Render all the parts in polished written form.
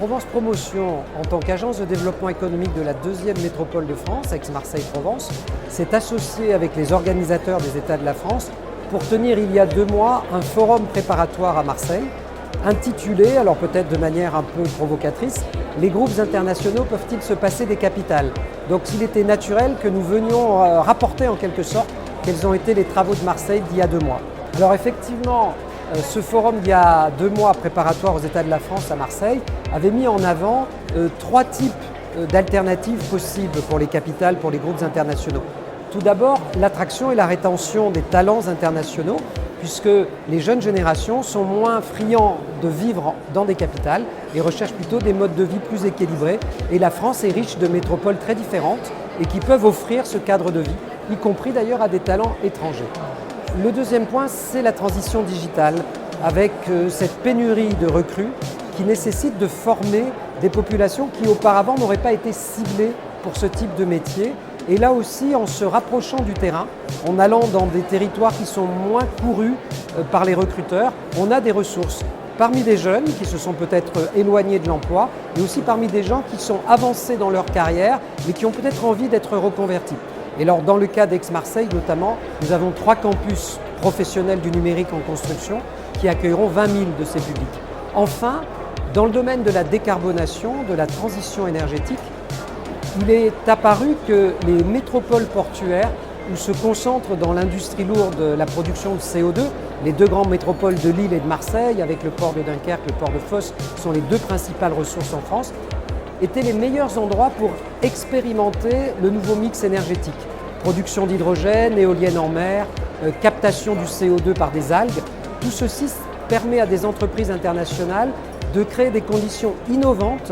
Provence Promotion, en tant qu'agence de développement économique de la deuxième métropole de France, Aix-Marseille-Provence, s'est associée avec les organisateurs des États de la France pour tenir il y a 2 mois un forum préparatoire à Marseille, intitulé, alors peut-être de manière un peu provocatrice, « Les groupes internationaux peuvent-ils se passer des capitales ?» Donc il était naturel que nous venions rapporter en quelque sorte quels ont été les travaux de Marseille d'il y a 2 mois. Alors effectivement, ce forum d'il y a 2 mois préparatoire aux États de la France à Marseille avait mis en avant 3 types d'alternatives possibles pour les capitales, pour les groupes internationaux. Tout d'abord, l'attraction et la rétention des talents internationaux, puisque les jeunes générations sont moins friands de vivre dans des capitales et recherchent plutôt des modes de vie plus équilibrés. Et la France est riche de métropoles très différentes et qui peuvent offrir ce cadre de vie, y compris d'ailleurs à des talents étrangers. Le deuxième point, c'est la transition digitale, avec cette pénurie de recrues qui nécessite de former des populations qui auparavant n'auraient pas été ciblées pour ce type de métier. Et là aussi, en se rapprochant du terrain, en allant dans des territoires qui sont moins courus par les recruteurs, on a des ressources. Parmi des jeunes qui se sont peut-être éloignés de l'emploi, mais aussi parmi des gens qui sont avancés dans leur carrière, mais qui ont peut-être envie d'être reconvertis. Et alors, dans le cas d'Aix-Marseille notamment, nous avons 3 campus professionnels du numérique en construction qui accueilleront 20 000 de ces publics. Enfin, dans le domaine de la décarbonation, de la transition énergétique, il est apparu que les métropoles portuaires, où se concentre dans l'industrie lourde la production de CO2, les 2 grandes métropoles de Lille et de Marseille, avec le port de Dunkerque, le port de Fos, sont les 2 principales ressources en France, étaient les meilleurs endroits pour expérimenter le nouveau mix énergétique. Production d'hydrogène, éolienne en mer, captation du CO2 par des algues. Tout ceci permet à des entreprises internationales de créer des conditions innovantes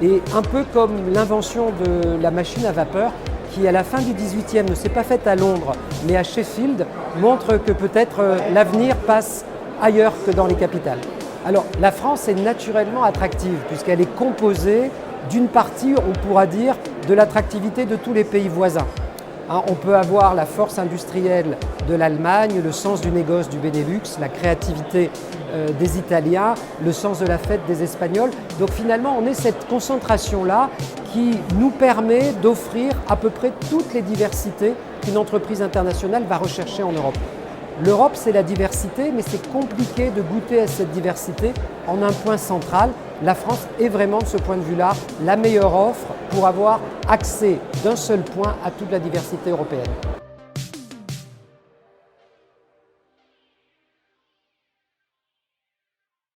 et un peu comme l'invention de la machine à vapeur qui, à la fin du XVIIIe, ne s'est pas faite à Londres, mais à Sheffield, montre que peut-être l'avenir passe ailleurs que dans les capitales. Alors, la France est naturellement attractive puisqu'elle est composée d'une partie, on pourra dire, de l'attractivité de tous les pays voisins. On peut avoir la force industrielle de l'Allemagne, le sens du négoce du Benelux, la créativité des Italiens, le sens de la fête des Espagnols. Donc finalement, on est cette concentration-là qui nous permet d'offrir à peu près toutes les diversités qu'une entreprise internationale va rechercher en Europe. L'Europe, c'est la diversité, mais c'est compliqué de goûter à cette diversité en un point central. La France est vraiment, de ce point de vue-là, la meilleure offre pour avoir accès d'un seul point à toute la diversité européenne.